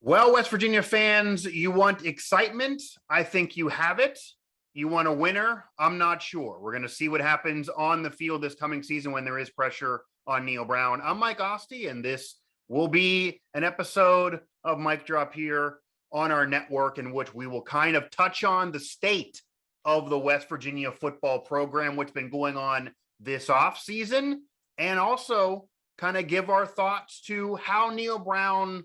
Well, West Virginia fans, you want excitement? I think you have it. You want a winner? I'm not sure. We're going to see what happens on the field this coming season when there is pressure on Neal Brown. I'm Mike Asti, and this will be an episode of Mike Drop here on our network in which we will kind of touch on the state of the West Virginia football program, what's been going on this offseason, and also kind of give our thoughts to how Neal Brown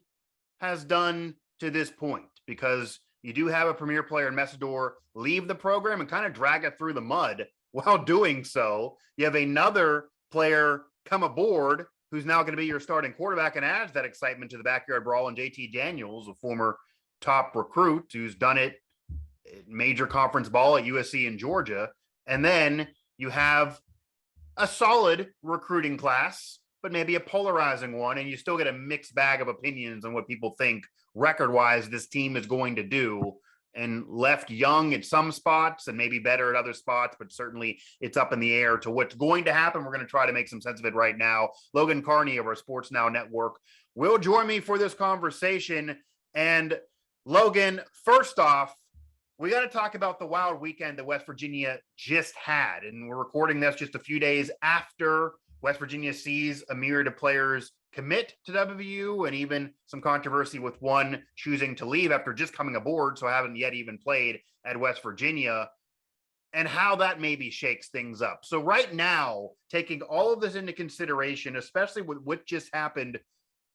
has done to this point, because you do have a premier player in Messidor leave the program and kind of drag it through the mud. While doing so, you have another player come aboard who's now going to be your starting quarterback and adds that excitement to the backyard brawl. And JT Daniels, a former top recruit who's done it major conference ball at USC in Georgia. And then you have a solid recruiting class, but maybe a polarizing one, and you still get a mixed bag of opinions on what people think record-wise this team is going to do, and left young at some spots and maybe better at other spots, but certainly it's up in the air to what's going to happen. We're going to try to make some sense of it right now. Logan Carney of our Sports Now Network will join me for this conversation. And Logan, first off, we got to talk about the wild weekend that West Virginia just had, and we're recording this just a few days after West Virginia sees a myriad of players commit to WVU, and even some controversy with one choosing to leave after just coming aboard, so haven't yet even played at West Virginia, and how that maybe shakes things up. So right now, taking all of this into consideration, especially with what just happened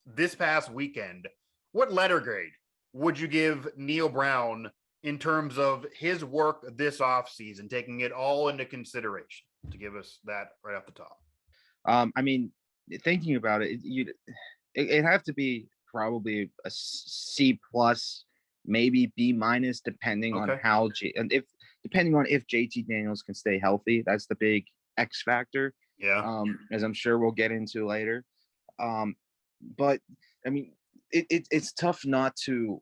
this past weekend, what letter grade would you give Neal Brown in terms of his work this offseason, taking it all into consideration, to give us that right off the top? I mean, thinking about it, it'd have to be probably a C plus, maybe B minus, depending on how depending on if JT Daniels can stay healthy. That's the big X factor. Yeah. As I'm sure we'll get into later. But I mean, it's tough not to.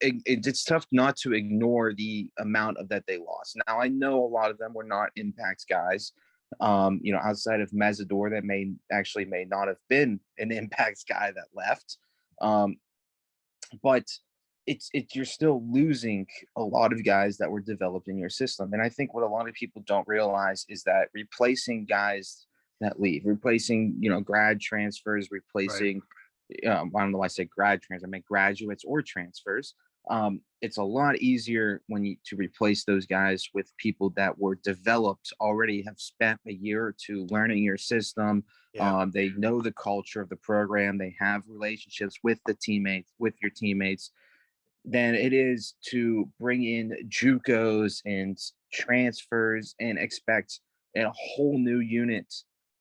It's tough not to ignore the amount of that they lost. Now, I know a lot of them were not impact guys. Outside of Messidor, that may not have been an impact guy that left. But you're still losing a lot of guys that were developed in your system. And I think what a lot of people don't realize is that replacing guys that leave, replacing, grad transfers, replacing, I don't know why I say grad transfer, I meant graduates or transfers. It's a lot easier to replace those guys with people that were developed already, have spent a year or two learning your system. Yeah. They know the culture of the program. They have relationships with your teammates, than it is to bring in JUCOs and transfers and expect a whole new unit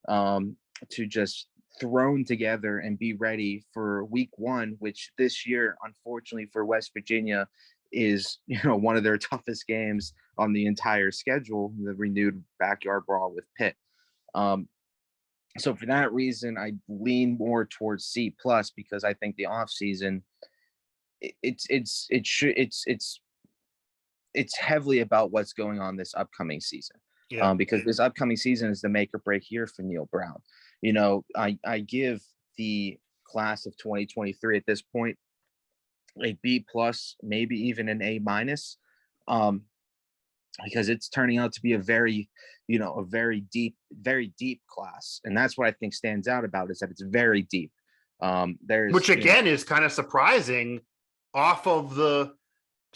to just thrown together and be ready for week one, which this year, unfortunately for West Virginia, is one of their toughest games on the entire schedule, the renewed backyard brawl with Pitt. So for that reason, I lean more towards C plus, because I think the offseason it's heavily about what's going on this upcoming season. Yeah. Because this upcoming season is the make or break year for Neal Brown. I give the class of 2023 at this point a B plus, maybe even an A minus, because it's turning out to be a very deep class. And that's what I think stands out about it, is that it's very deep. Which again is kind of surprising off of the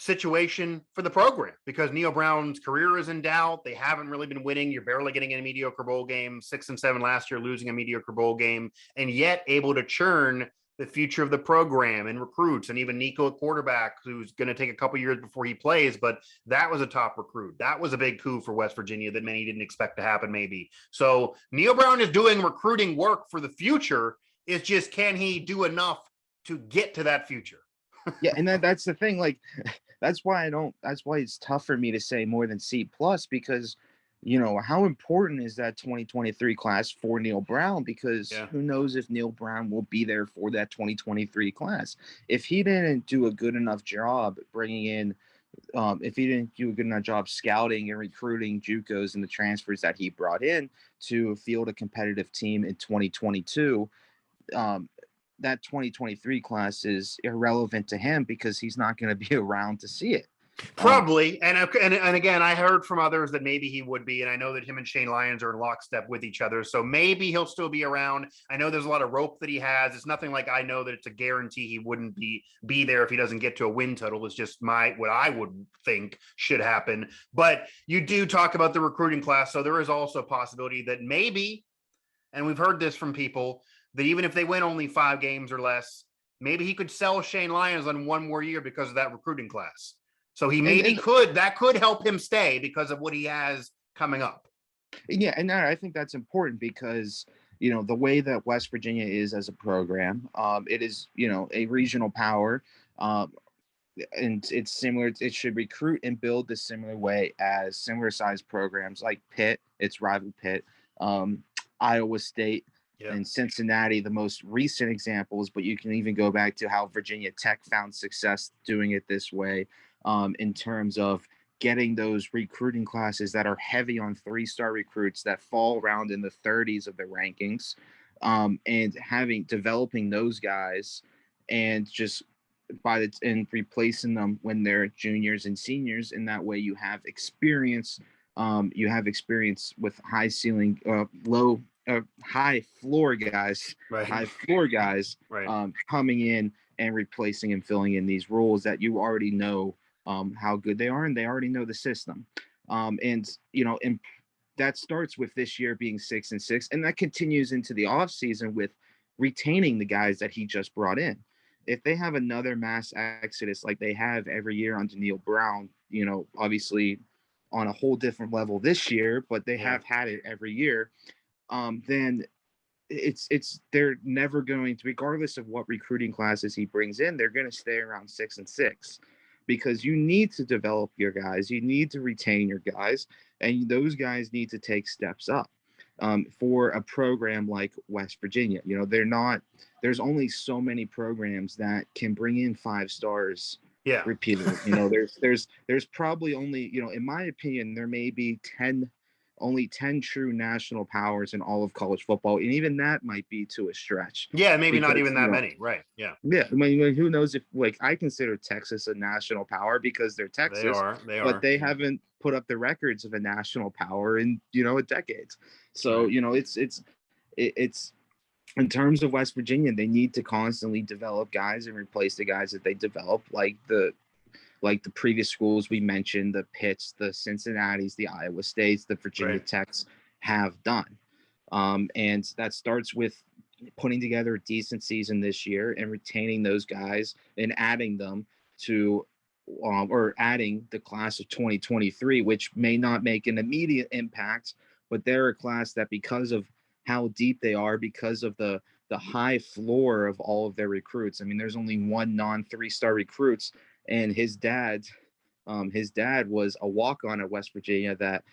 situation for the program, because Neal Brown's career is in doubt. They haven't really been winning. You're barely getting in a mediocre bowl game, 6-7 last year, losing a mediocre bowl game, and yet able to churn the future of the program and recruits, and even Nico at quarterback, who's going to take a couple years before he plays, but that was a top recruit. That was a big coup for West Virginia that many didn't expect to happen, maybe. So Neal Brown is doing recruiting work for the future. It's just, can he do enough to get to that future? Yeah, and that's the thing. Like, that's why it's tough for me to say more than C plus, because how important is that 2023 class for Neal Brown? Because who knows if Neal Brown will be there for that 2023 class. If he didn't do a good enough job bringing in, if he didn't do a good enough job scouting and recruiting JUCOs and the transfers that he brought in to field a competitive team in 2022, that 2023 class is irrelevant to him because he's not going to be around to see it. Probably. And again, I heard from others that maybe he would be. And I know that him and Shane Lyons are in lockstep with each other. So maybe he'll still be around. I know there's a lot of rope that he has. It's nothing like I know that it's a guarantee he wouldn't be there if he doesn't get to a win total. It's just what I would think should happen. But you do talk about the recruiting class. So there is also a possibility that maybe, and we've heard this from people, that even if they win only 5 games or less, maybe he could sell Shane Lyons on 1 more year because of that recruiting class. So he maybe that could help him stay because of what he has coming up. Yeah, and I think that's important because, you know, the way that West Virginia is as a program, it is, you know, a regional power, and it's similar. It should recruit and build the similar way as similar sized programs like Pitt, its rival Pitt, Iowa State, and Cincinnati, the most recent examples. But you can even go back to how Virginia Tech found success doing it this way. In terms of getting those recruiting classes that are heavy on 3-star recruits that fall around in the 30s of the rankings, and developing those guys and just and replacing them when they're juniors and seniors. And that way you have experience. You have experience with high ceiling, high floor guys, coming in and replacing and filling in these roles that you already know how good they are, and they already know the system. And that starts with this year being 6-6, and that continues into the off season with retaining the guys that he just brought in. If they have another mass exodus like they have every year under Neal Brown, obviously on a whole different level this year, but they have had it every year, then they're never going to, regardless of what recruiting classes he brings in, they're going to stay around 6-6. Because you need to develop your guys, you need to retain your guys, and those guys need to take steps up. For a program like West Virginia, there's only so many programs that can bring in 5 stars repeatedly. There's probably only, in my opinion, there may be only 10 true national powers in all of college football. And even that might be to a stretch. Yeah, maybe not even that many. Right. Yeah. Yeah. I mean, who knows if, I consider Texas a national power because they're Texas. They are. But they haven't put up the records of a national power in, decades. So, it's in terms of West Virginia, they need to constantly develop guys and replace the guys that they develop, like the previous schools we mentioned, the Pitts, the Cincinnatis, the Iowa States, the Virginia Techs have done. And that starts with putting together a decent season this year and retaining those guys and adding them to or adding the class of 2023, which may not make an immediate impact, but they're a class that, because of how deep they are, because of the high floor of all of their recruits. I mean, there's only one non-3-star recruits, and his dad was a walk-on at West Virginia that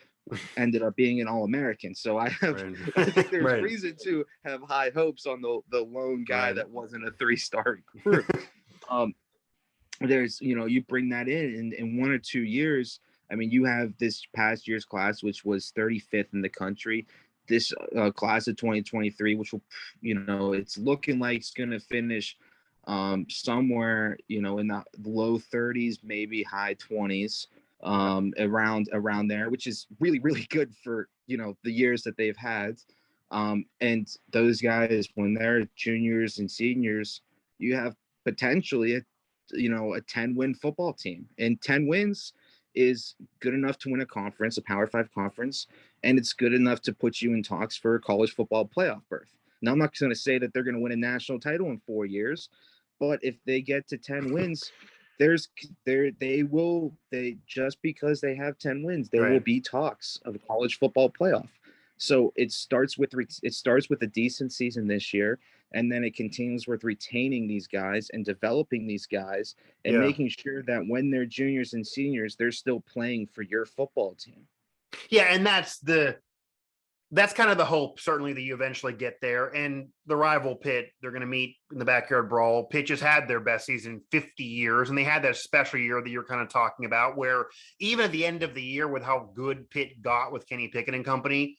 ended up being an All-American. So I think there's reason to have high hopes on the lone guy that wasn't a 3-star recruit. There's, you bring that in 1 or 2 years. I mean, you have this past year's class, which was 35th in the country. This class of 2023, which will, it's looking like it's going to finish somewhere, in the low 30s, maybe high 20s, around there, which is really, really good for, the years that they've had. And those guys, when they're juniors and seniors, you have potentially a 10-win football team, and 10 wins is good enough to win a conference, a Power 5 conference, and it's good enough to put you in talks for a college football playoff berth. Now, I'm not going to say that they're going to win a national title in 4 years, but if they get to 10 wins, just because they have 10 wins, there will be talks of a college football playoff. So it starts with a decent season this year, and then it continues with retaining these guys and developing these guys and making sure that when they're juniors and seniors, they're still playing for your football team. Yeah, and that's kind of the hope, certainly, that you eventually get there. And the rival Pitt, they're going to meet in the backyard brawl. Pitt just had their best season in 50 years, and they had that special year that you're kind of talking about, where even at the end of the year, with how good Pitt got with Kenny Pickett and company,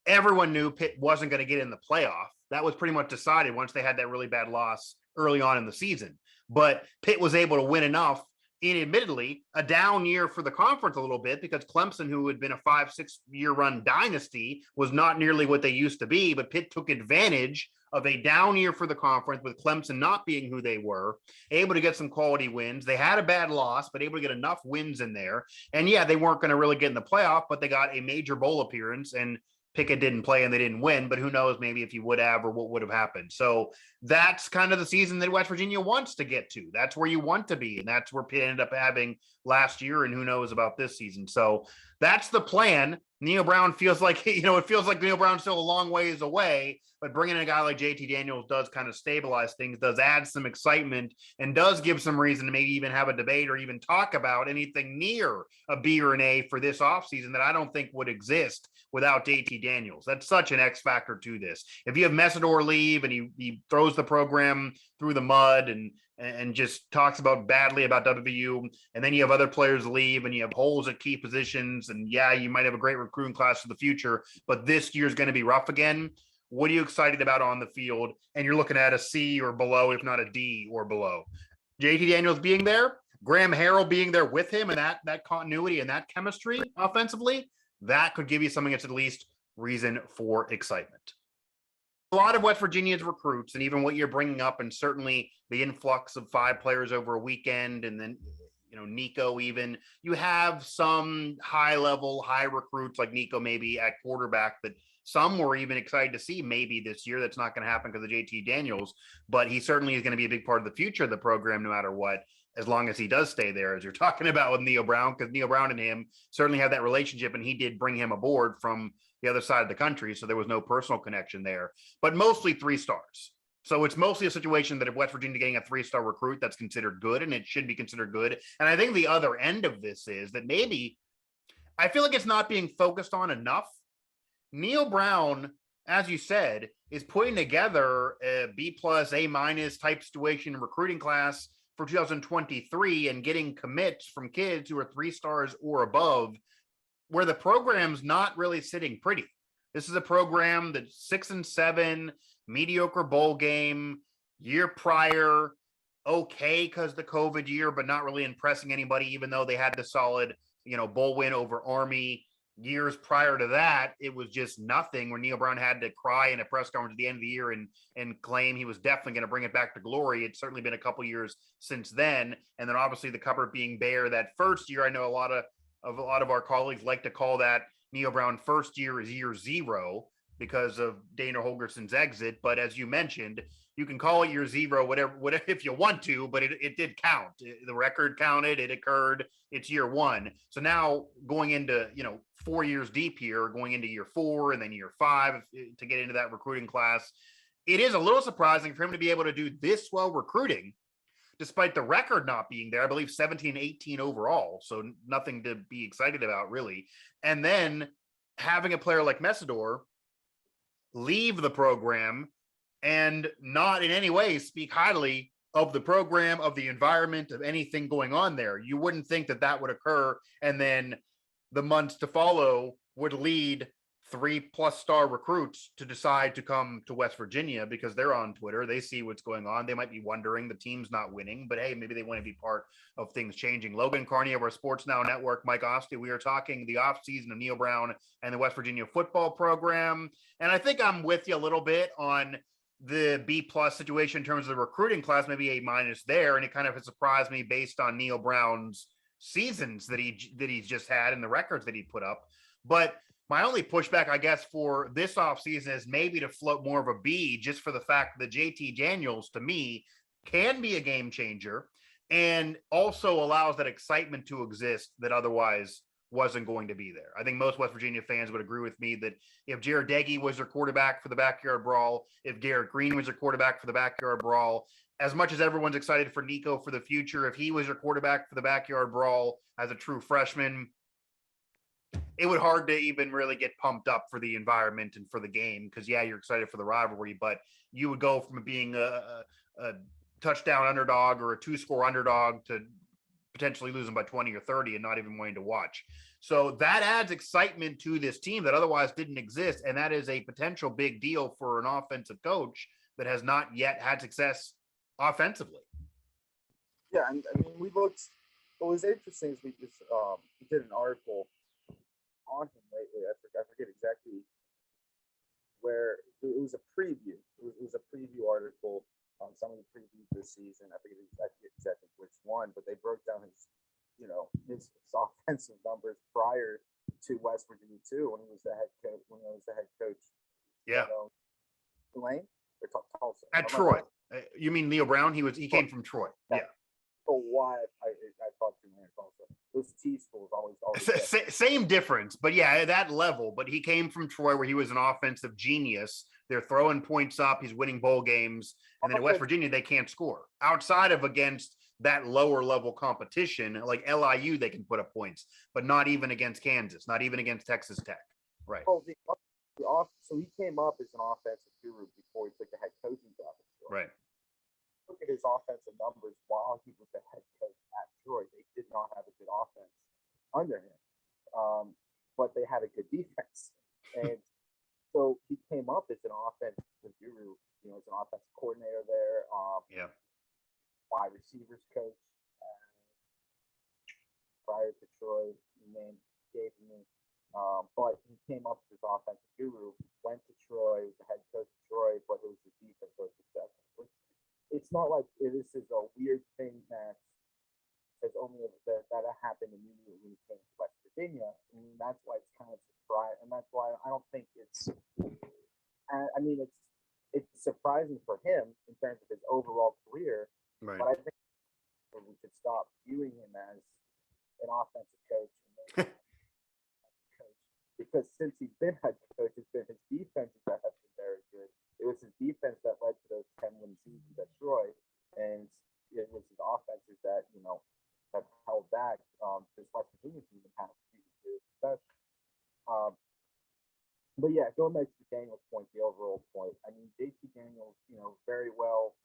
everyone knew Pitt wasn't going to get in the playoff. that was pretty much decided once they had that really bad loss early on in the season. But Pitt was able to win enough in admittedly a down year for the conference a little bit because Clemson, who had been a 5-6 year run dynasty, was not nearly what they used to be. But Pitt took advantage of a down year for the conference with Clemson not being who they were, able to get some quality wins. They had a bad loss, but able to get enough wins in there. And yeah, they weren't going to really get in the playoff, but they got a major bowl appearance, and Pickett didn't play and they didn't win, but who knows maybe if he would have or what would have happened. So that's kind of the season that West Virginia wants to get to. That's where you want to be. And that's where Pitt ended up having last year, and who knows about this season. So that's the plan. Neal Brown feels like, it feels like Neal Brown's still a long ways away, but bringing in a guy like JT Daniels does kind of stabilize things, does add some excitement, and does give some reason to maybe even have a debate or even talk about anything near a B or an A for this offseason that I don't think would exist without JT Daniels. That's such an X factor to this. If you have Messidor leave and he throws the program through the mud and just talks badly about WVU, and then you have other players leave and you have holes at key positions, and yeah, you might have a great recruiting class for the future, but this year's going to be rough again. What are you excited about on the field? And you're looking at a C or below, if not a D or below. JT Daniels being there, Graham Harrell being there with him, and that continuity and that chemistry offensively, that could give you something that's at least reason for excitement. A lot of West Virginia's recruits, and even what you're bringing up, and certainly the influx of 5 players over a weekend, and then Nico, even you have some high recruits like Nico maybe at quarterback that some were even excited to see maybe this year. That's not going to happen because of JT Daniels, but he certainly is going to be a big part of the future of the program no matter what, as long as he does stay there, as you're talking about with Neal Brown, because Neal Brown and him certainly have that relationship, and he did bring him aboard from the other side of the country, so there was no personal connection there, but mostly 3 stars. So it's mostly a situation that if West Virginia getting a 3-star recruit, that's considered good, and it should be considered good. And I think the other end of this is that maybe I feel like it's not being focused on enough. Neal Brown, as you said, is putting together a B+, A- type situation recruiting class for 2023 and getting commits from kids who are 3 stars or above, where the program's not really sitting pretty. This is a program that's 6-7, mediocre bowl game, year prior, okay because the COVID year, but not really impressing anybody, even though they had the solid, bowl win over Army. Years prior to that, it was just nothing, where Neal Brown had to cry in a press conference at the end of the year and claim he was definitely going to bring it back to glory. It's certainly been a couple years since then. And then obviously the cupboard being bare that first year. I know a lot of our colleagues like to call that Neal Brown first year is year 0 because of Dana Holgerson's exit. But as you mentioned, you can call it year 0, whatever if you want to, but it did count. The record counted, it occurred, it's year 1. So now going into, 4 years deep here, going into year 4 and then year 5 to get into that recruiting class, it is a little surprising for him to be able to do this well recruiting, despite the record not being there. I believe 17-18 overall. So nothing to be excited about really. And then having a player like Messidor leave the program and not in any way speak highly of the program, of the environment, of anything going on there. You wouldn't think that would occur. And then the months to follow would lead 3+ star recruits to decide to come to West Virginia because they're on Twitter. They see what's going on. They might be wondering the team's not winning, but hey, maybe they want to be part of things changing. Logan Carney of our Sports Now Network, Mike Asti, we are talking the offseason of Neal Brown and the West Virginia football program. And I think I'm with you a little bit on the B+ situation in terms of the recruiting class, maybe A- there. And it kind of has surprised me based on Neal Brown's seasons that he's just had and the records that he put up. But my only pushback, I guess, for this offseason is maybe to float more of a B, just for the fact that JT Daniels, to me, can be a game changer and also allows that excitement to exist that otherwise wasn't going to be there. I think most West Virginia fans would agree with me that if Jared Deggy was their quarterback for the Backyard Brawl, if Garrett Green was their quarterback for the Backyard Brawl, as much as everyone's excited for Nico for the future, if he was your quarterback for the Backyard Brawl as a true freshman, it would hard to even really get pumped up for the environment and for the game. Because yeah, you're excited for the rivalry, but you would go from being a touchdown underdog or a 2-score underdog to potentially losing by 20 or 30 and not even wanting to watch. So that adds excitement to this team that otherwise didn't exist. And that is a potential big deal for an offensive coach that has not yet had success offensively. Yeah, and I mean, we looked. What was interesting is we did an article on him lately. I forget exactly where it was a preview. It was a preview article on some of the previews this season. I forget exactly which one, but they broke down his offensive numbers prior to West Virginia too, when he was the head coach. Yeah, Tulane or Tulsa at Troy. You mean Neal Brown? He came from Troy. Yeah. So why I thought Tulane Tulsa. Those T schools always same difference, but yeah, at that level. But he came from Troy, where he was an offensive genius. They're throwing points up. He's winning bowl games, and then at West Virginia they can't score outside of against that lower level competition like LIU. They can put up points, but not even against Kansas, not even against Texas Tech. Right. Oh, so he came up as an offensive guru before he took the head coaching job. Right. Look at his offensive numbers while he was the head coach at Troy. They did not have a good offense under him, but they had a good defense. And so he came up as an offensive guru, as an offensive coordinator there. Wide receivers coach prior to Troy. Gave me. But he came up as offensive guru, went to Troy, was the head coach of Troy, but it was the defense coach of it's not like this is a weird thing that happened immediately when he came to West Virginia. I mean, that's why it's kind of surprising, and that's why I don't think it's. I mean, it's surprising for him in terms of his overall career, right. But I think we should stop viewing him as an offensive coach. Because since he's been head coach, it's been his defenses that have been very good. It was his defense that led to those 10-win seasons at Troy, and it was his offenses that have held back this West Virginia team in the past few years. But yeah, going back to Daniel's point, the overall point. I mean, JT Daniels, very well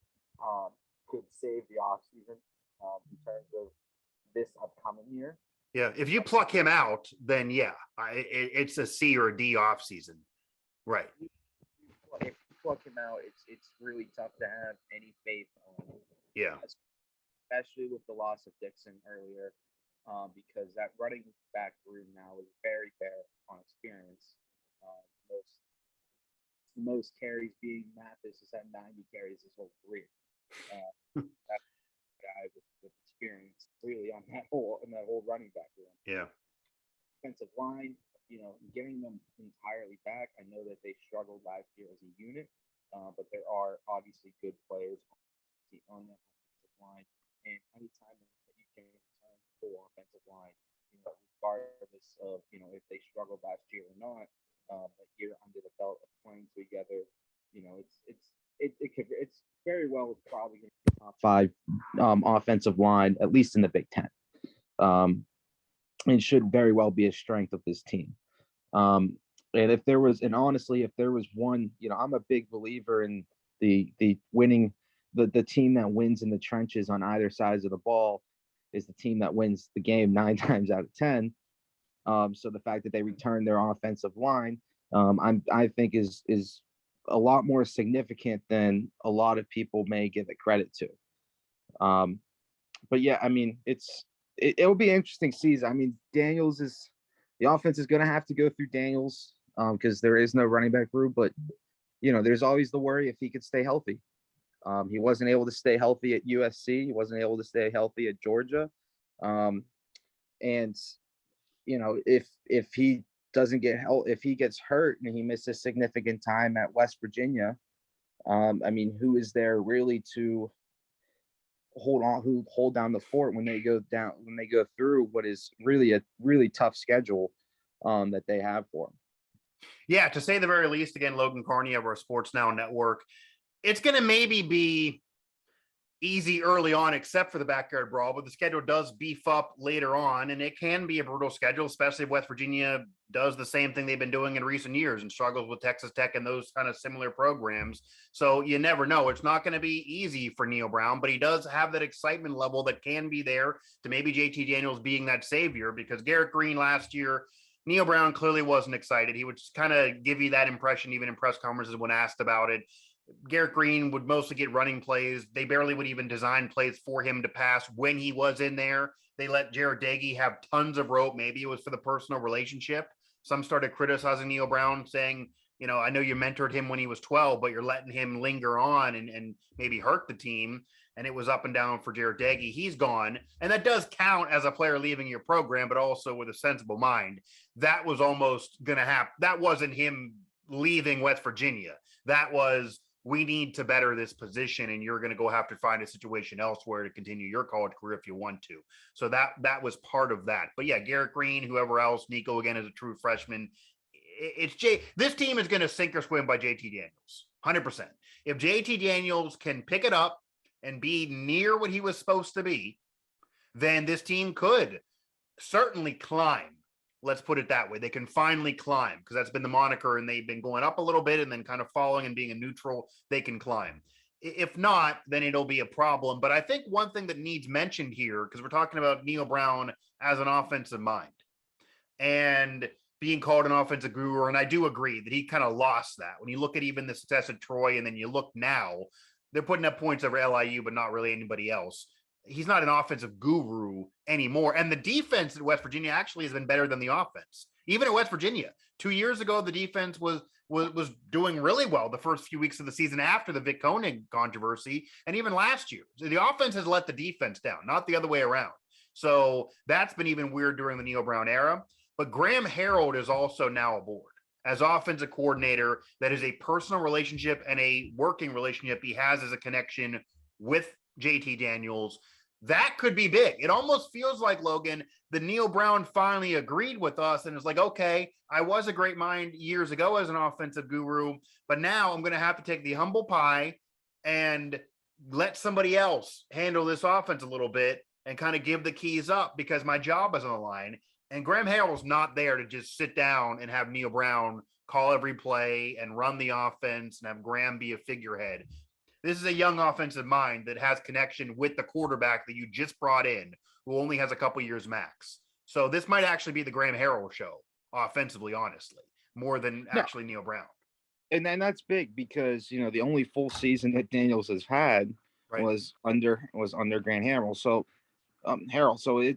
could save the offseason in terms of this upcoming year. Yeah, if you pluck him out, then yeah, it's a C or a D off season, right? If you pluck him out, it's really tough to have any faith on. Yeah, especially with the loss of Dixon earlier, because that running back room now is very bare on experience. Most carries being Mathis has had 90 carries his whole career. That's a guy with experience really on that whole running back room. Yeah. Offensive line, getting them entirely back. I know that they struggled last year as a unit, but there are obviously good players on that offensive line. And anytime that you can return full offensive line, regardless of if they struggled last year or not, a year under the belt of playing together, it's very well probably going to be top 5 offensive line, at least in the Big Ten. It should very well be a strength of this team. And honestly, if there was one, I'm a big believer in the winning, the team that wins in the trenches on either sides of the ball is the team that wins the game 9 times out of 10. So the fact that they return their offensive line, I think is a lot more significant than a lot of people may give it credit to. But yeah, I mean, it'll be an interesting season. I mean, the offense is going to have to go through Daniels because there is no running back room. But there's always the worry if he could stay healthy. He wasn't able to stay healthy at USC. He wasn't able to stay healthy at Georgia. And if he doesn't get help, if he gets hurt and he misses significant time at West Virginia, I mean, who is there really to hold down the fort when they go through what is really a really tough schedule that they have for them? Yeah, to say the very least. Again, Logan Carney of our Sports Now network. It's going to maybe be, easy early on, except for the backyard brawl, but the schedule does beef up later on, and it can be a brutal schedule, especially if West Virginia does the same thing they've been doing in recent years and struggles with Texas Tech and those kind of similar programs. So you never know. It's not going to be easy for Neal Brown, but he does have that excitement level that can be there to maybe JT Daniels being that savior, because Garrett Green last year, Neal Brown clearly wasn't excited. He would just kind of give you that impression, even in press conferences when asked about it. Garrett Green would mostly get running plays. They barely would even design plays for him to pass when he was in there. They let Jared Dagey have tons of rope. Maybe it was for the personal relationship. Some started criticizing Neal Brown, saying, you know, I know you mentored him when he was 12, but you're letting him linger on and maybe hurt the team. And it was up and down for Jared Dagey. He's gone. And that does count as a player leaving your program, but also with a sensible mind. That was almost going to happen. That wasn't him leaving West Virginia. That was, we need to better this position, and you're going to go have to find a situation elsewhere to continue your college career if you want to. So that was part of that. But yeah, Garrett Green, whoever else, Nico again is a true freshman. This team is going to sink or swim by JT Daniels, 100%. If JT Daniels can pick it up and be near what he was supposed to be, then this team could certainly climb. Let's put it that way. They can finally climb, because that's been the moniker, and they've been going up a little bit and then kind of falling and being a neutral. They can climb. If not, then it'll be a problem. But I think one thing that needs mentioned here, because we're talking about Neal Brown as an offensive mind and being called an offensive guru, and I do agree that he kind of lost that. When you look at even the success of Troy, and then you look now, they're putting up points over LIU, but not really anybody else. He's not an offensive guru anymore. And the defense at West Virginia actually has been better than the offense. Even at West Virginia, 2 years ago, the defense was doing really well the first few weeks of the season after the Vic Koenig controversy. And even last year, the offense has let the defense down, not the other way around. So that's been even weird during the Neal Brown era. But Graham Harreld is also now aboard as offensive coordinator. That is a personal relationship and a working relationship he has as a connection with JT Daniels. That could be big. It almost feels like, Logan, the Neal Brown finally agreed with us and is like, okay, I was a great mind years ago as an offensive guru, but now I'm going to have to take the humble pie and let somebody else handle this offense a little bit and kind of give the keys up, because my job is on the line. And Graham Harrell's not there to just sit down and have Neal Brown call every play and run the offense and have Graham be a figurehead. This is a young offensive mind that has connection with the quarterback that you just brought in, who only has a couple years max. So this might actually be the Graham Harrell show offensively, honestly, more than actually Neal Brown. And then that's big, because, you know, the only full season that Daniels has had was under Graham Harrell. So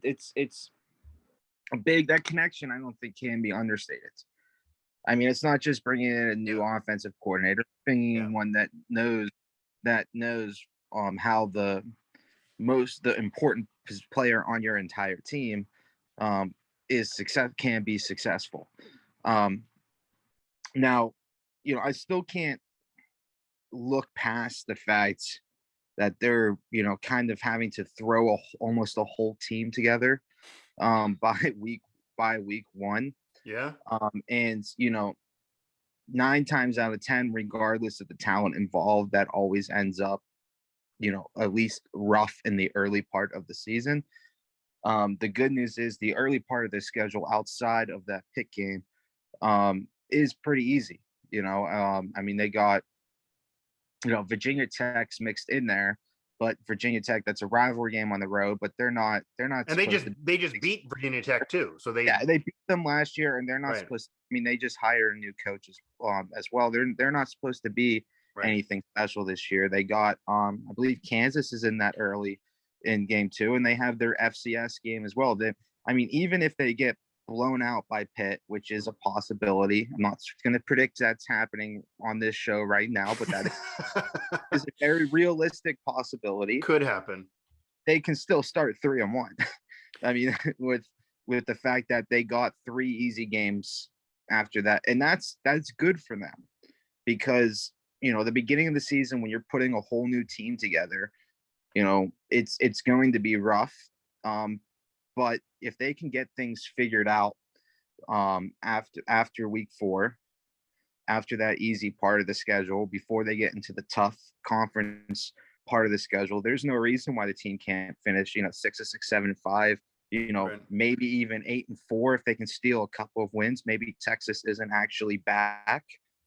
it's a big, that connection, I don't think can be understated. I mean, it's not just bringing in a new offensive coordinator, bringing in one that knows how the important player on your entire team can be successful. Now, you know, I still can't look past the fact that they're, you know, kind of having to throw almost a whole team together by week one. Yeah. And, you know, 9 times out of 10, regardless of the talent involved, that always ends up, you know, at least rough in the early part of the season. The good news is the early part of the schedule outside of that Pitt game is pretty easy. You know, I mean, they got, you know, Virginia Tech's mixed in there, but Virginia Tech, that's a rivalry game on the road, but they're not. And they just beat Virginia Tech too. So they beat them last year, and they're not supposed to. I mean, they just hired a new coach as well. They're not supposed to be anything special this year. They got I believe Kansas is in that early in game 2, and they have their FCS game as well. I mean, even if they get blown out by Pitt, which is a possibility, I'm not going to predict that's happening on this show right now, but that is a very realistic possibility. Could happen. They can still start 3-1. I mean, with the fact that they got 3 easy games after that, and that's good for them, because, you know, the beginning of the season, when you're putting a whole new team together, you know, it's going to be rough. But if they can get things figured out after week 4, after that easy part of the schedule, before they get into the tough conference part of the schedule. There's no reason why the team can't finish, 6-6, 7-5, Right. maybe even 8-4 if they can steal a couple of wins. Maybe Texas isn't actually back.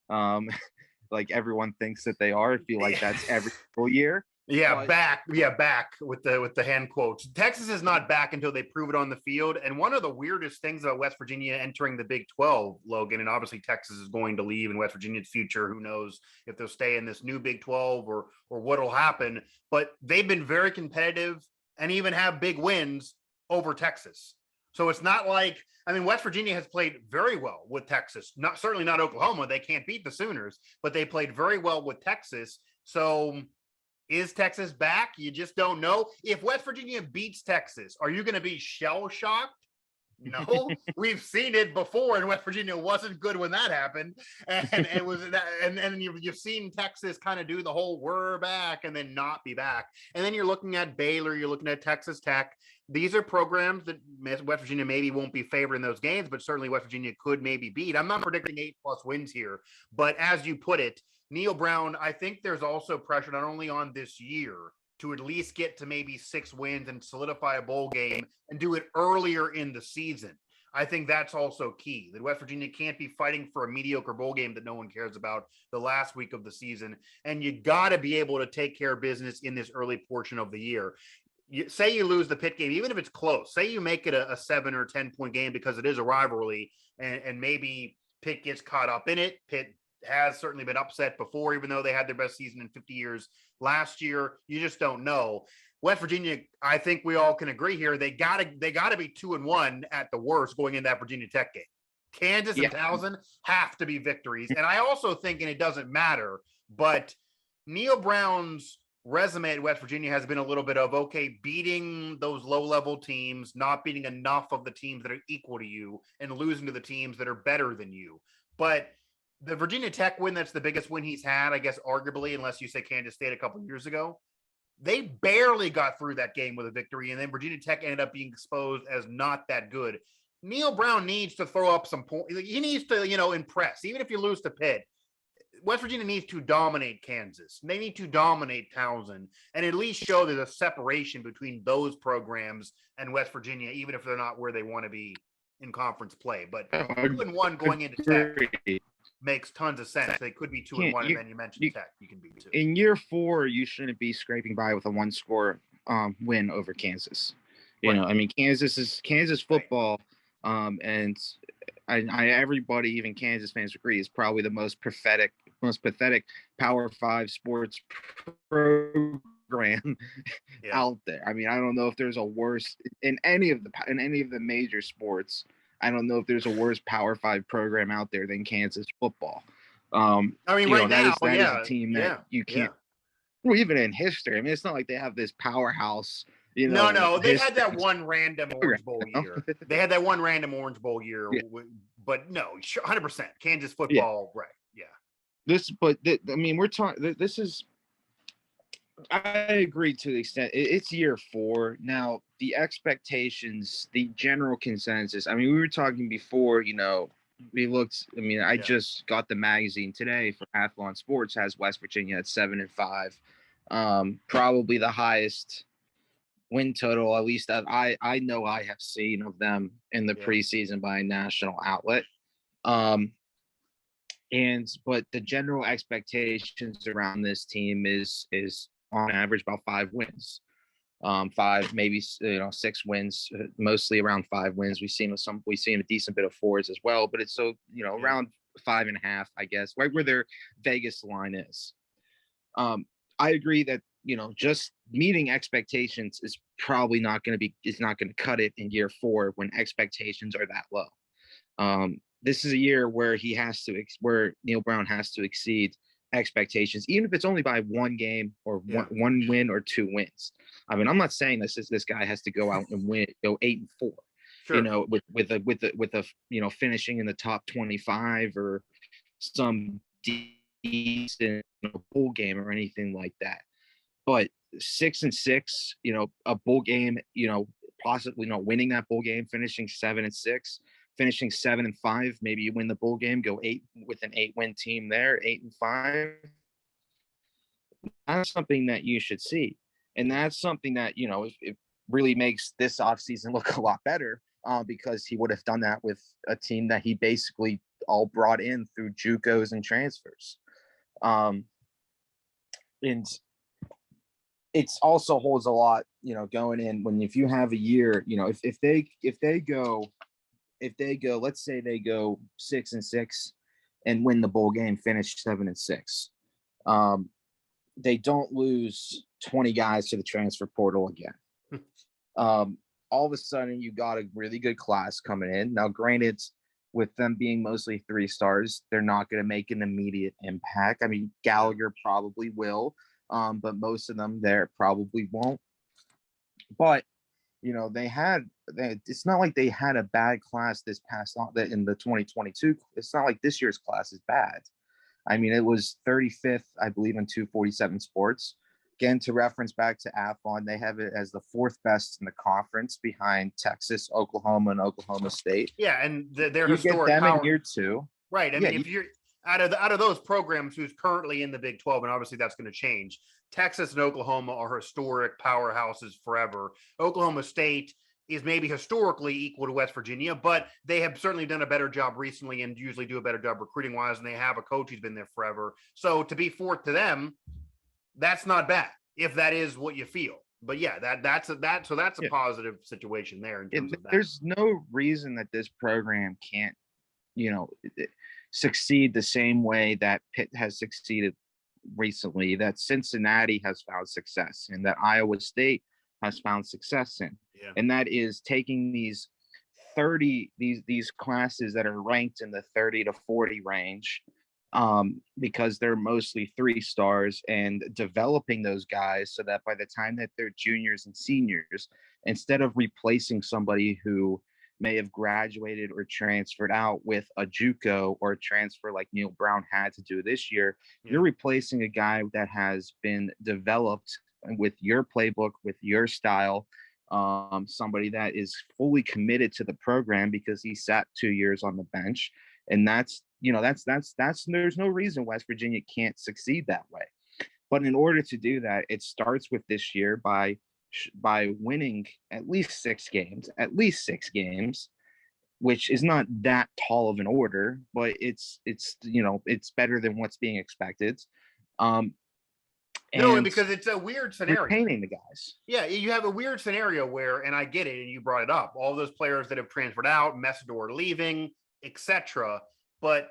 Like everyone thinks that they are. I feel like that's every single year. Yeah, But- back. Yeah, back with the hand quotes. Texas is not back until they prove it on the field. And one of the weirdest things about West Virginia entering the Big 12, Logan, and obviously Texas is going to leave in West Virginia's future. Who knows if they'll stay in this new Big 12 or what'll happen. But they've been very competitive and even have big wins over Texas. So it's not like, I mean, West Virginia has played very well with Texas. Certainly not Oklahoma. They can't beat the Sooners, but they played very well with Texas. So is Texas back? You just don't know. If West Virginia beats Texas, are you going to be shell shocked? No, we've seen it before, and West Virginia wasn't good when that happened. And it was that, and you've seen Texas kind of do the whole "we're back" and then not be back. And then you're looking at Baylor, you're looking at Texas Tech. These are programs that West Virginia maybe won't be favored in those games, but certainly West Virginia could maybe beat. I'm not predicting 8+ wins here, but as you put it, Neal Brown, I think there's also pressure not only on this year to at least get to maybe 6 wins and solidify a bowl game and do it earlier in the season. I think that's also key. That West Virginia can't be fighting for a mediocre bowl game that no one cares about the last week of the season. And you got to be able to take care of business in this early portion of the year. Say you lose the Pitt game, even if it's close, say you make it a 7 or 10 point game because it is a rivalry and maybe Pitt gets caught up in it. Pitt has certainly been upset before, even though they had their best season in 50 years last year. You just don't know. West Virginia, I think we all can agree here. They gotta be 2-1 at the worst going into that Virginia Tech game. Kansas and Towson have to be victories. And I also think, and it doesn't matter, but Neal Brown's resume at West Virginia has been a little bit of, okay, beating those low-level teams, not beating enough of the teams that are equal to you, and losing to the teams that are better than you. But the Virginia Tech win, that's the biggest win he's had, I guess, arguably, unless you say Kansas State a couple years ago. They barely got through that game with a victory, and then Virginia Tech ended up being exposed as not that good. Neal Brown needs to throw up some points. He needs to, impress. Even if you lose to Pitt, West Virginia needs to dominate Kansas. They need to dominate Towson and at least show there's a separation between those programs and West Virginia, even if they're not where they want to be in conference play. But 2-1 going into Tech makes tons of sense. They could be 2-1, and then you mentioned Tech. You can beat 2. In year 4, you shouldn't be scraping by with a 1-score win over Kansas. Kansas football, and everybody, even Kansas fans, agree is probably the most pathetic Power 5 sports program out there. I mean, I don't know if there's a worse in any of the major sports. I don't know if there's a worse Power 5 program out there than Kansas football. I mean, right now, that is a team that you can't. Well, even in history, I mean, it's not like they have this powerhouse. No, they had that one random Orange Bowl year. They had that one random Orange Bowl year, but no, 100% Kansas football, right? Yeah. We're talking. This is. I agree to the extent it's year 4 now. The expectations, the general consensus. I mean, we were talking before. We looked. I mean, I just got the magazine today for Athlon Sports has West Virginia at 7-5, probably the highest win total, at least that I know I have seen of them in the preseason by a national outlet. But the general expectations around this team is on average about 5 wins, 5 maybe 6 wins, mostly around 5 wins. We've seen a decent bit of 4s as well, but it's around 5.5, I guess, right where their Vegas line is. I agree that just meeting expectations is probably not going to cut it in year 4 when expectations are that low. This is a year where where Neal Brown has to exceed expectations, even if it's only by 1 game or one win or 2 wins. I mean, I'm not saying this guy has to go out and go 8-4, sure. With a finishing in the top 25 or some decent bowl game or anything like that. But 6-6, a bowl game, possibly not winning that bowl game, finishing 7-6, finishing 7-5, maybe you win the bowl game, go 8 with an 8-win team there, 8-5. that's something that you should see. And that's something that, it really makes this offseason look a lot better, because he would have done that with a team that he basically all brought in through JUCOs and transfers. And it's also holds a lot, going in if you have a year, if they go, let's say they go 6-6 and win the bowl game, finish 7-6. They don't lose 20 guys to the transfer portal again. All of a sudden you got a really good class coming in. Now, granted, with them being mostly 3 stars, they're not going to make an immediate impact. I mean, Gallagher probably will, but most of them there probably won't. But it's not like they had a bad class this past in the 2022. It's not like this year's class is bad. I mean, it was 35th, I believe, in 247 sports. Again, to reference back to Athlon, they have it as the 4th best in the conference behind Texas, Oklahoma, and Oklahoma State. Yeah, and their You historic get them power in year 2. Right. I mean, if you're out of those programs who's currently in the Big 12, and obviously that's going to change, Texas and Oklahoma are historic powerhouses forever. Oklahoma State is maybe historically equal to West Virginia, but they have certainly done a better job recently and usually do a better job recruiting wise. And they have a coach who's been there forever. So to be 4th to them, that's not bad if that is what you feel. But yeah, that's a positive situation there in terms of that. There's no reason that this program can't, succeed the same way that Pitt has succeeded recently, that Cincinnati has found success in, that Iowa State has found success in. Yeah. And that is taking these classes that are ranked in the 30 to 40 range, because they're mostly 3 stars, and developing those guys so that by the time that they're juniors and seniors, instead of replacing somebody who may have graduated or transferred out with a JUCO or a transfer like Neal Brown had to do this year, you're replacing a guy that has been developed with your playbook, with your style, somebody that is fully committed to the program because he sat 2 years on the bench. And that's there's no reason West Virginia can't succeed that way. But in order to do that, it starts with this year by winning at least 6 games, which is not that tall of an order, but it's better than what's being expected. No, because it's a weird scenario. Retaining the guys. Yeah, you have a weird scenario where, and I get it, and you brought it up, all those players that have transferred out, Messidor leaving, etc. But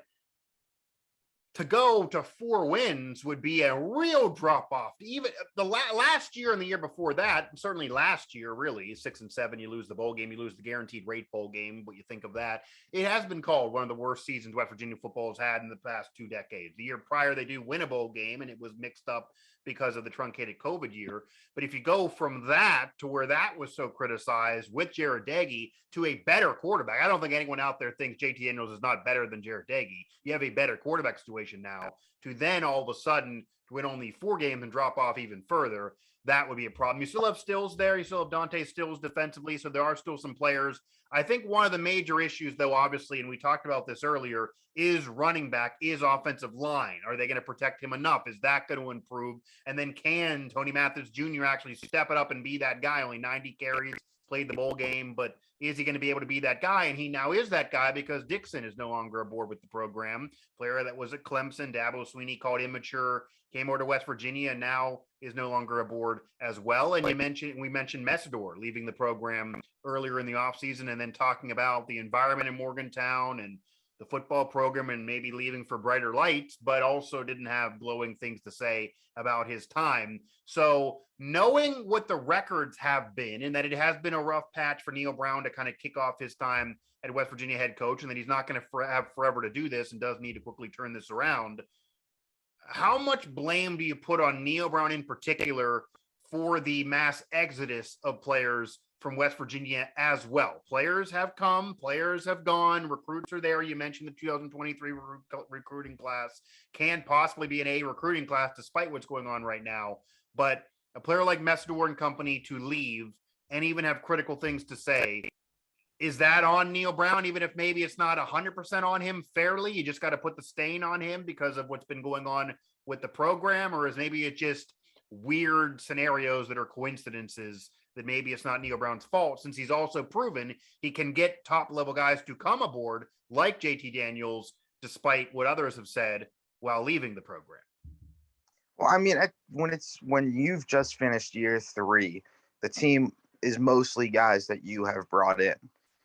to go to 4 wins would be a real drop off. Even the last year and the year before that, certainly last year, really 6-7, you lose the bowl game, you lose the guaranteed rate bowl game. What you think of that? It has been called one of the worst seasons West Virginia football has had in the past 2 decades. The year prior, they do win a bowl game, and it was mixed up because of the truncated COVID year. But if you go from that to where that was so criticized with Jared Dagey to a better quarterback, I don't think anyone out there thinks JT Daniels is not better than Jared Dagey. You have a better quarterback situation now, to then all of a sudden to win only 4 games and drop off even further. That would be a problem. You still have Stills there. You still have Dante Stills defensively. So there are still some players. I think one of the major issues, though, obviously, and we talked about this earlier, is running back, is offensive line. Are they going to protect him enough? Is that going to improve? And then can Tony Mathis Jr. actually step it up and be that guy? Only 90 carries, played the bowl game, but is he going to be able to be that guy? And he now is that guy because Dixon is no longer aboard with the program. Player that was at Clemson, Dabo Sweeney called immature, came over to West Virginia, and now is no longer aboard as well. And we mentioned Messidor leaving the program earlier in the offseason, and then talking about the environment in Morgantown and the football program and maybe leaving for brighter lights, but also didn't have glowing things to say about his time. So knowing what the records have been, and that it has been a rough patch for Neal Brown to kind of kick off his time at West Virginia head coach, and that he's not going to have forever to do this and does need to quickly turn this around, how much blame do you put on Neal Brown in particular for the mass exodus of players from West Virginia as well? Players have come, players have gone, recruits are there. You mentioned the 2023 recruiting class can possibly be an A recruiting class despite what's going on right now. But a player like Messidor and company to leave and even have critical things to say, is that on Neal Brown? Even if maybe it's not 100% on him fairly, you just got to put the stain on him because of what's been going on with the program? Or is maybe it just weird scenarios that are coincidences, that maybe it's not Neal Brown's fault, since he's also proven he can get top level guys to come aboard like JT Daniels, despite what others have said while leaving the program. Well, I mean, when you've just finished year 3, the team is mostly guys that you have brought in,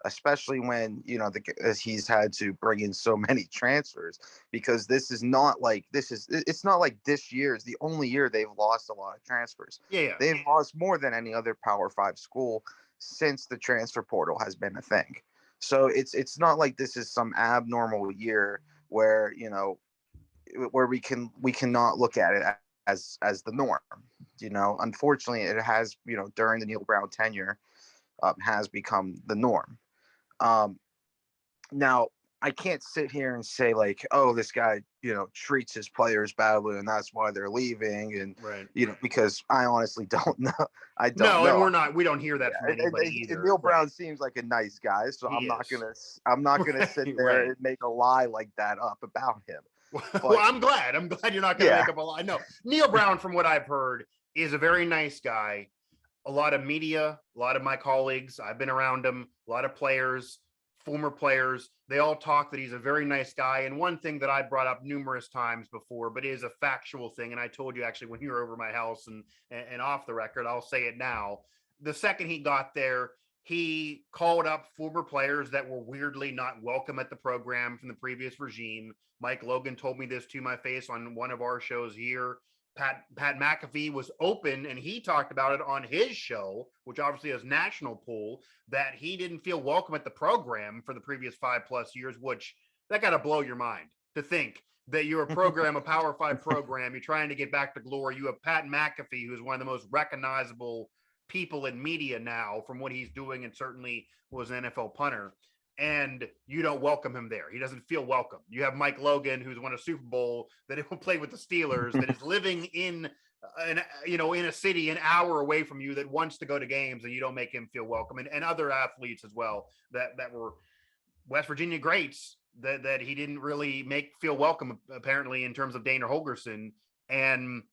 especially when, as he's had to bring in so many transfers, because it's not like this year is the only year they've lost a lot of transfers. Yeah. They've lost more than any other Power 5 school since the transfer portal has been a thing. So it's not like this is some abnormal year where, where we cannot look at it as the norm. Unfortunately, it has, during the Neal Brown tenure, has become the norm. Now, I can't sit here and say like, oh, this guy, treats his players badly and that's why they're leaving, and right, because I honestly don't know. I don't know. And we don't hear that from anybody either. Neal Brown seems like a nice guy, so I'm not gonna sit there right. and make a lie like that up about him. Well, I'm glad you're not going to make up a lie. No, Neal Brown, from what I've heard, is a very nice guy. A lot of media, a lot of my colleagues, I've been around him, a lot of players, former players, they all talk that he's a very nice guy. And one thing that I brought up numerous times before, but is a factual thing, and I told you actually when you were over my house and off the record, I'll say it now. The second he got there, he called up former players that were weirdly not welcome at the program from the previous regime. Mike Logan told me this to my face on one of our shows here. Pat McAfee was open, and he talked about it on his show, which obviously has national pull, that he didn't feel welcome at the program for the previous 5+ years, which that got to blow your mind to think that you're a program, a Power 5 program, you're trying to get back to glory. You have Pat McAfee, who's one of the most recognizable people in media now from what he's doing, and certainly was an NFL punter, and you don't welcome him there. He doesn't feel welcome. You have Mike Logan, who's won a Super Bowl, that played with the Steelers, that is living in a city an hour away from you, that wants to go to games, and you don't make him feel welcome, and other athletes as well that were West Virginia greats that he didn't really make feel welcome, apparently, in terms of Dana Holgorsen. And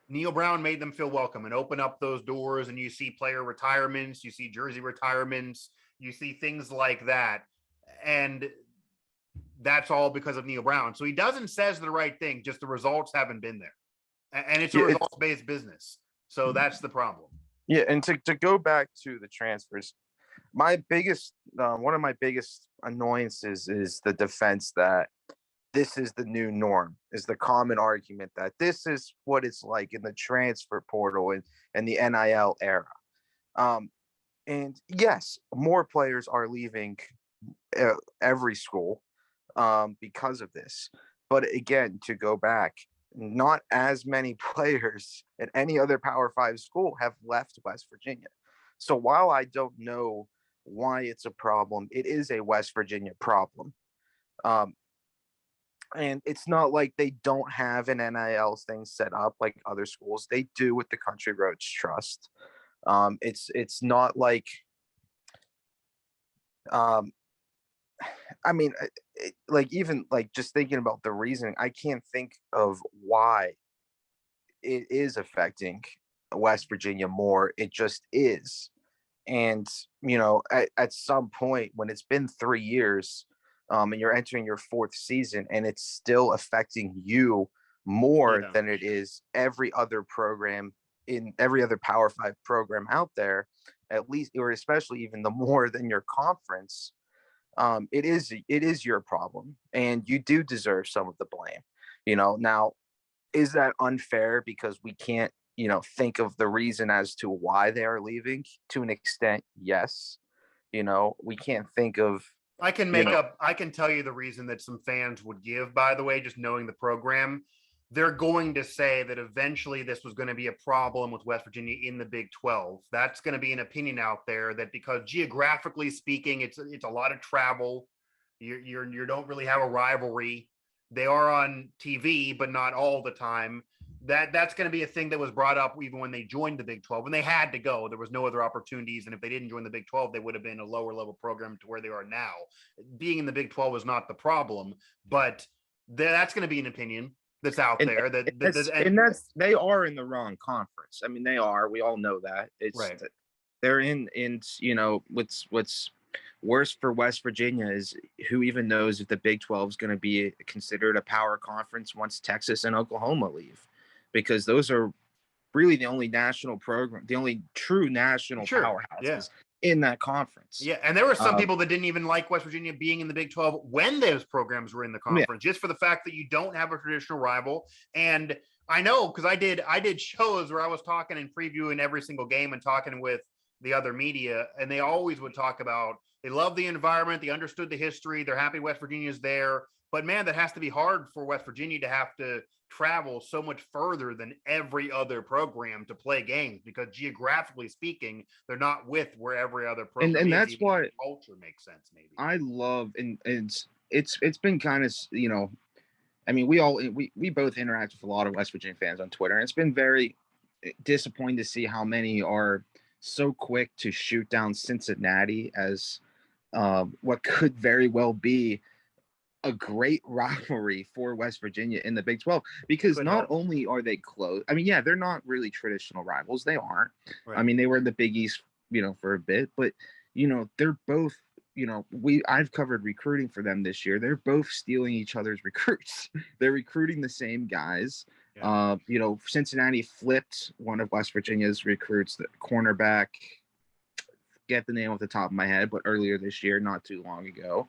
Neal Brown made them feel welcome and open up those doors, and you see player retirements, you see jersey retirements, you see things like that. And that's all because of Neal Brown. So he says the right thing, just the results haven't been there. And it's a results-based business. So that's the problem. Yeah, and to go back to the transfers, one of my biggest annoyances is the defense that this is the new norm, is the common argument that this is what it's like in the transfer portal and the NIL era. And yes, more players are leaving every school because of this. But again, to go back, not as many players at any other Power 5 school have left West Virginia. So while I don't know why it's a problem, it is a West Virginia problem. And it's not like they don't have an NIL thing set up like other schools. They do with the Country Roads Trust. It's not like, I mean, even just thinking about the reasoning, I can't think of why it is affecting West Virginia more. It just is. And, at some point when it's been 3 years, and you're entering your 4th season, and it's still affecting you more than it is every other program in every other Power 5 program out there, at least, or especially even the more than your conference, it is your problem, and you do deserve some of the blame. Now, is that unfair because we can't, think of the reason as to why they are leaving? To an extent, yes. We can't think of. I can tell you the reason that some fans would give, by the way, just knowing the program. They're going to say that eventually this was going to be a problem with West Virginia in the Big 12. That's going to be an opinion out there, that because geographically speaking, it's a lot of travel. You don't really have a rivalry. They are on TV, but not all the time. That's going to be a thing that was brought up even when they joined the Big 12, and they had to go. There was no other opportunities, and if they didn't join the Big 12, they would have been a lower level program to where they are now. Being in the Big 12 was not the problem, but that's going to be an opinion. that's out And, there. that's they are in the wrong conference. I mean, they are. We all know that. Right. They're in what's worse for West Virginia is who even knows if the Big 12 is going to be considered a power conference once Texas and Oklahoma leave, because those are really the only national program, the only true national Sure. powerhouses in that conference. Yeah, and there were some people that didn't even like West Virginia being in the Big 12 when those programs were in the conference, just for the fact that you don't have a traditional rival. And I know, because I did shows where I was talking and previewing every single game and talking with the other media, and they always would talk about they love the environment, they understood the history, they're happy West Virginia's there. But man, that has to be hard for West Virginia to have to travel so much further than every other program to play games, because geographically speaking, they're not with where every other program is. And that's why culture makes sense. Maybe I love, and it's been kind of, I mean, we both interact with a lot of West Virginia fans on Twitter, and it's been very disappointing to see how many are so quick to shoot down Cincinnati as what could very well be a great rivalry for West Virginia in the Big 12, because not only are they close, I mean, yeah, they're not really traditional rivals. They aren't. Right. I mean, they were in the Big East, for a bit, but they're both, I've covered recruiting for them this year. They're both stealing each other's recruits. They're recruiting the same guys. Yeah. Cincinnati flipped one of West Virginia's recruits, the cornerback, get the name off the top of my head, but earlier this year, not too long ago.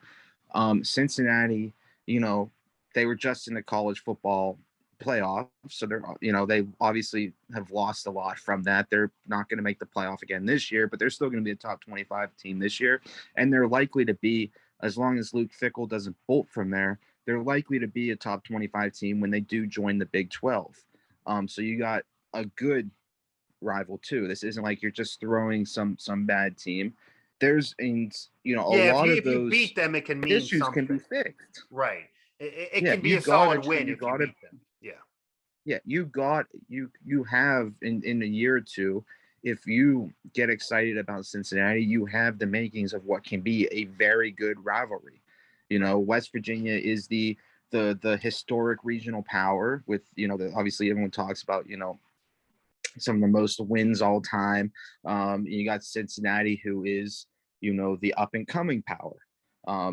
Cincinnati, they were just in the college football playoff, so they obviously have lost a lot from that. They're not going to make the playoff again this year, but they're still going to be a top 25 team this year, and they're likely to be, as long as Luke Fickell doesn't bolt from there, they're likely to be a top 25 team when they do join the Big 12. So you got a good rival too. This isn't like you're just throwing some bad team. There's a lot of those. If you beat them, it can mean issues something. Can be fixed. Right. It can be a solid win if you beat them. Yeah. Yeah, you have in a year or two, if you get excited about Cincinnati, you have the makings of what can be a very good rivalry. West Virginia is the historic regional power with, obviously everyone talks about, some of the most wins all time. You got Cincinnati, who is, the up and coming power.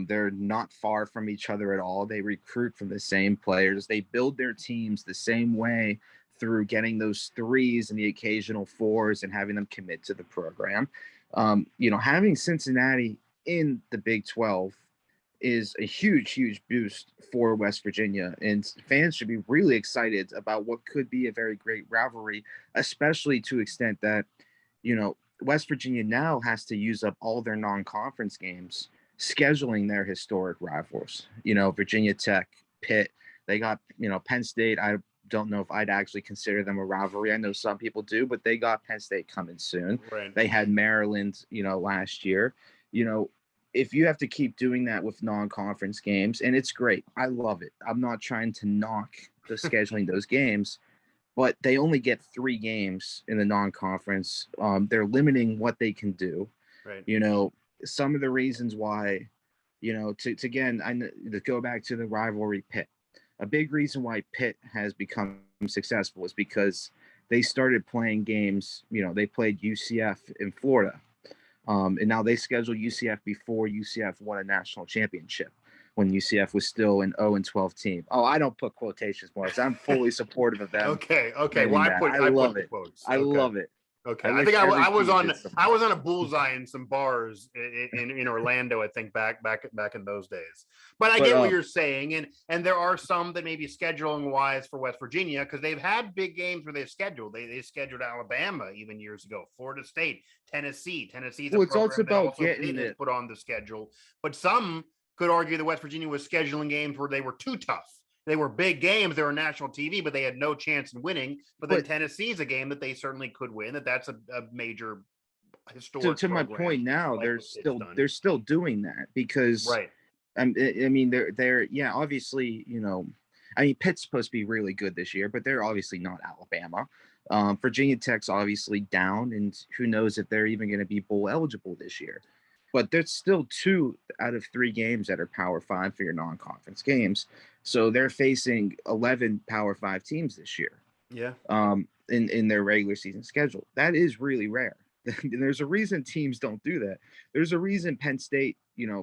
They're not far from each other at all. They recruit from the same players. They build their teams the same way through getting those threes and the occasional fours and having them commit to the program. Having Cincinnati in the Big 12 is a huge boost for West Virginia, and fans should be really excited about what could be a very great rivalry, especially to the extent that, West Virginia now has to use up all their non-conference games scheduling their historic rivals. Virginia Tech, Pitt, they got, Penn State. I don't know if I'd actually consider them a rivalry. I know some people do, but they got Penn State coming soon. Right. They had Maryland, last year. If you have to keep doing that with non-conference games, and it's great, I love it. I'm not trying to knock the scheduling those games, but they only get 3 games in the non-conference. They're limiting what they can do. Right. Some of the reasons why, to go back to the rivalry Pitt, a big reason why Pitt has become successful is because they started playing games. They played UCF in Florida. And now they schedule UCF before UCF won a national championship, when UCF was still an 0-12 team. Oh, I don't put quotations marks. I'm fully supportive of them. Okay. Well, I love it. Quotes. I love it. Okay, I think I was on a bullseye in some bars in Orlando. I think back in those days. But I get what you're saying, and there are some that maybe scheduling wise for West Virginia, because they've had big games where they've scheduled. They scheduled Alabama even years ago, Florida State, Tennessee. Tennessee's it's also about getting it put on the schedule. But some could argue that West Virginia was scheduling games where they were too tough. They were big games. They were national TV, but they had no chance in winning. But then Tennessee's a game that they certainly could win. That's a major historic. To my point now, they're still doing that because, right. I mean, they're obviously, Pitt's supposed to be really good this year, but they're obviously not Alabama. Virginia Tech's obviously down, and who knows if they're even going to be bowl eligible this year. but there's still 2 out of 3 games that are Power 5 for your non-conference games. So they're facing 11 Power 5 teams this year. Yeah. In their regular season schedule. That is really rare. There's a reason teams don't do that. There's a reason Penn State,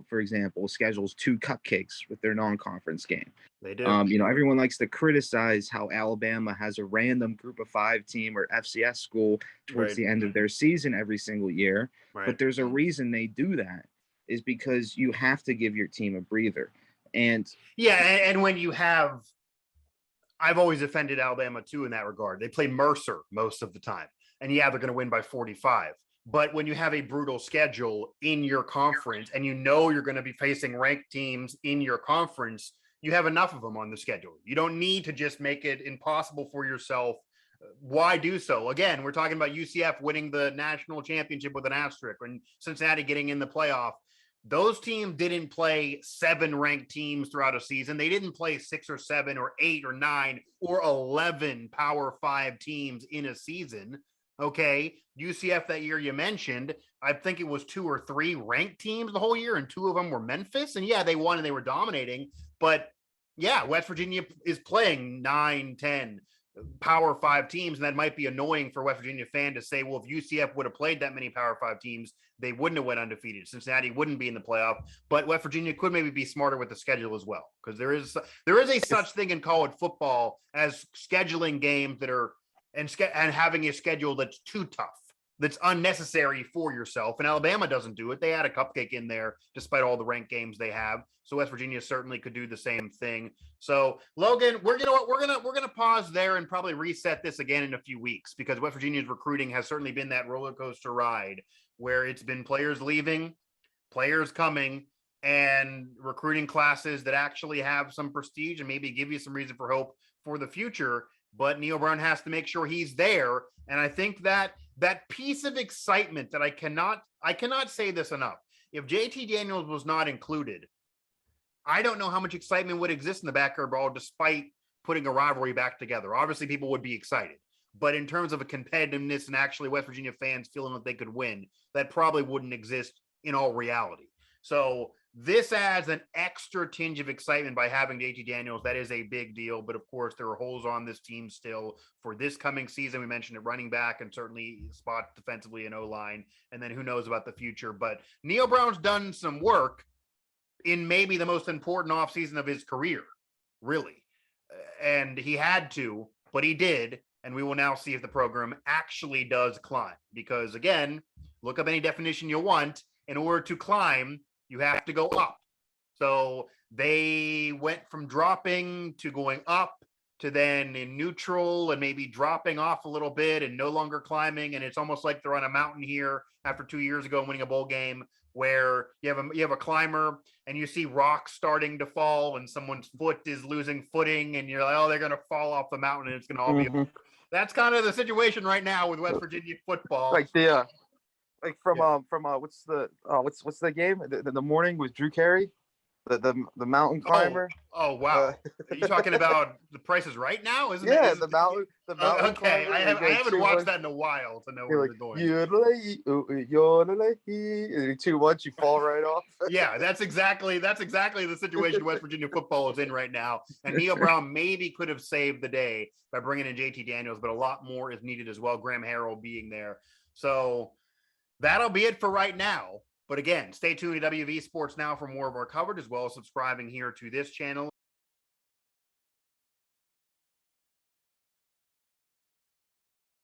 for example, schedules 2 cupcakes with their non-conference game. They do. Everyone likes to criticize how Alabama has a random group of 5 team or FCS school towards the end of their season every single year. Right. But there's a reason they do that, is because you have to give your team a breather. And and when you have, I've always defended Alabama too in that regard. They play Mercer most of the time, and they're going to win by 45. But when you have a brutal schedule in your conference and you're going to be facing ranked teams in your conference, you have enough of them on the schedule. You don't need to just make it impossible for yourself. Why do so? Again, we're talking about UCF winning the national championship with an asterisk and Cincinnati getting in the playoff. Those teams didn't play 7 ranked teams throughout a season. They didn't play 6 or 7 or 8 or 9 or 11 Power 5 teams in a season. Okay. UCF that year you mentioned, I think it was 2 or 3 ranked teams the whole year, and 2 of them were Memphis. And they won and they were dominating. But West Virginia is playing 9, 10 Power 5 teams, and that might be annoying for a West Virginia fan to say, well, if UCF would have played that many Power 5 teams, they wouldn't have went undefeated. Cincinnati wouldn't be in the playoff, but West Virginia could maybe be smarter with the schedule as well, because there is a such thing in college football as scheduling games that are and having a schedule that's too tough, that's unnecessary for yourself. And Alabama doesn't do it. They add a cupcake in there despite all the ranked games they have. So West Virginia certainly could do the same thing. So Logan, we're gonna pause there and probably reset this again in a few weeks, because West Virginia's recruiting has certainly been that roller coaster ride where it's been players leaving, players coming, and recruiting classes that actually have some prestige and maybe give you some reason for hope for the future. But Neal Brown has to make sure he's there. And I think that piece of excitement that I cannot say this enough. If JT Daniels was not included, I don't know how much excitement would exist in the backyard brawl despite putting a rivalry back together. Obviously, people would be excited. But in terms of a competitiveness and actually West Virginia fans feeling that they could win, that probably wouldn't exist in all reality. So this adds an extra tinge of excitement by having JT Daniels. That is a big deal. But of course, there are holes on this team still for this coming season. We mentioned it, running back and certainly spot defensively in O-line. And then who knows about the future. But Neal Brown's done some work in maybe the most important offseason of his career, really. And he had to, but he did. And we will now see if the program actually does climb. Because again, look up any definition you want. In order to climb, you have to go up. So they went from dropping to going up to then in neutral and maybe dropping off a little bit and no longer climbing. And it's almost like they're on a mountain here after 2 years ago winning a bowl game, where you have a climber and you see rocks starting to fall and someone's foot is losing footing and you're like, oh, they're going to fall off the mountain and it's going to all be over. That's kind of the situation right now with West Virginia football. Like what's the game? The morning with Drew Carey, the mountain climber. Oh wow! Are you talking about The Price is Right now? Isn't it? Yeah, the mountain. Okay, I haven't watched that in a while to know where they're going. Too much, you fall right off. Yeah, that's exactly the situation West Virginia football is in right now. And Neal Brown maybe could have saved the day by bringing in JT Daniels, but a lot more is needed as well. Graham Harrell being there, so that'll be it for right now. But again, stay tuned to WV Sports Now for more of our coverage, as well as subscribing here to this channel.